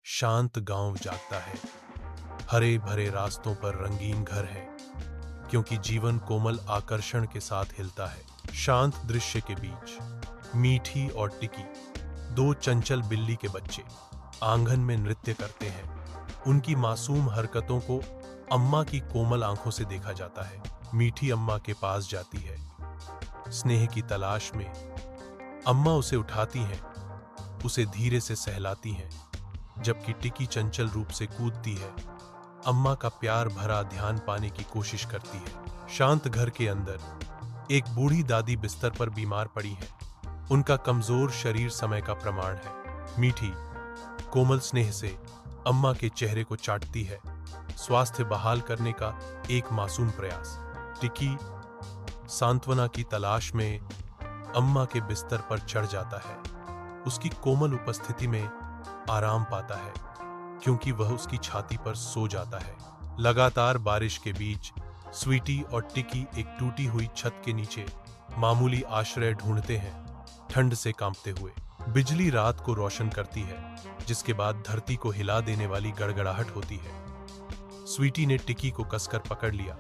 शांत गांव जागता है। हरे भरे रास्तों पर रंगीन घर है, क्योंकि जीवन कोमल आकर्षण के साथ हिलता है। शांत दृश्य के बीच मीठी और टिकी, दो चंचल बिल्ली के बच्चे आंगन में नृत्य करते हैं। उनकी मासूम हरकतों को अम्मा की कोमल आंखों से देखा जाता है। मीठी अम्मा के पास जाती है, स्नेह की तलाश में। अम्मा उसे उठाती हैं, उसे धीरे से सहलाती हैं, जबकि टिकी चंचल रूप से कूदती है, अम्मा का प्यार भरा ध्यान पाने की कोशिश करती है। शांत घर के अंदर एक बूढ़ी दादी बिस्तर पर बीमार पड़ी है। उनका कमजोर शरीर समय का प्रमाण है। मीठी कोमल स्नेह से अम्मा के चेहरे को चाटती है, स्वास्थ्य बहाल करने का एक मासूम प्रयास। टिकी सांत्वना की तलाश में अम्मा के बिस्तर पर चढ़ जाता है। उसकी कोमल उपस्थिति में आराम पाता है, क्योंकि वह उसकी छाती पर सो जाता है। लगातार बारिश के बीच स्वीटी और टिकी एक टूटी हुई छत के नीचे मामूली आश्रय ढूंढते हैं, ठंड से कांपते हुए। बिजली रात को रोशन करती है, जिसके बाद धरती को हिला देने वाली गड़गड़ाहट होती है। स्वीटी ने टिकी को कसकर पकड़ लिया,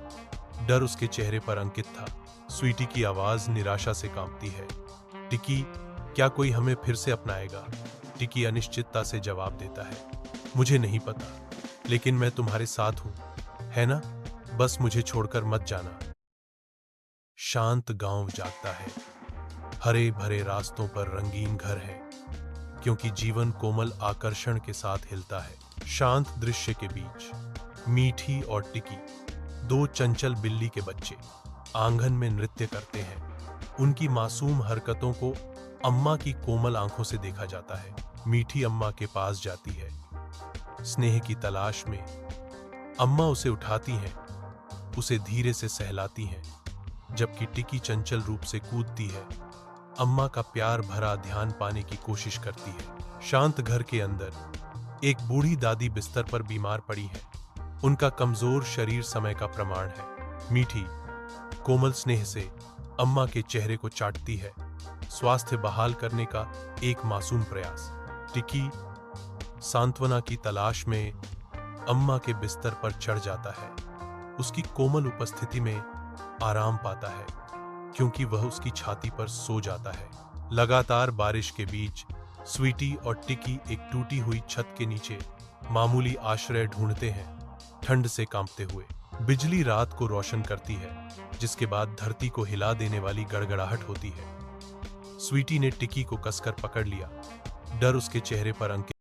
डर उसके चेहरे पर अंकित था। स्वीटी की आवाज निराशा से कांपती है। टिकी, क्या कोई हमें फिर से अपनाएगा? टिकी अनिश्चितता से जवाब देता है, मुझे नहीं पता, लेकिन मैं तुम्हारे साथ हूं, है ना? बस मुझे छोड़कर मत जाना। शांत गांव जागता है। हरे भरे रास्तों पर रंगीन घर है, क्योंकि जीवन कोमल आकर्षण के साथ हिलता है। शांत दृश्य के बीच मीठी और टिकी, दो चंचल बिल्ली के बच्चे आंगन में नृत्य करते हैं। उनकी मासूम हरकतों को अम्मा की कोमल आंखों से देखा जाता है। मीठी अम्मा के पास जाती है, स्नेह की तलाश में। अम्मा उसे उठाती हैं, उसे धीरे से सहलाती हैं, जबकि टिकी चंचल रूप से कूदती है, अम्मा का प्यार भरा ध्यान पाने की कोशिश करती है। शांत घर के अंदर एक बूढ़ी दादी बिस्तर पर बीमार पड़ी है। उनका कमजोर शरीर समय का प्रमाण है। मीठी कोमल स्नेह से अम्मा के चेहरे को चाटती है, स्वास्थ्य बहाल करने का एक मासूम प्रयास। टिकी सांत्वना की तलाश में अम्मा के बिस्तर पर चढ़ जाता है। उसकी कोमल उपस्थिति में आराम पाता है, क्योंकि वह उसकी छाती पर सो जाता है। लगातार बारिश के बीच स्वीटी और टिकी एक टूटी हुई छत के नीचे मामूली आश्रय ढूंढते हैं, ठंड से कांपते हुए। बिजली रात को रोशन करती है, जिसके बाद धरती को हिला देने वाली गड़गड़ाहट होती है। स्वीटी ने टिकी को कसकर पकड़ लिया, डर उसके चेहरे पर अंकित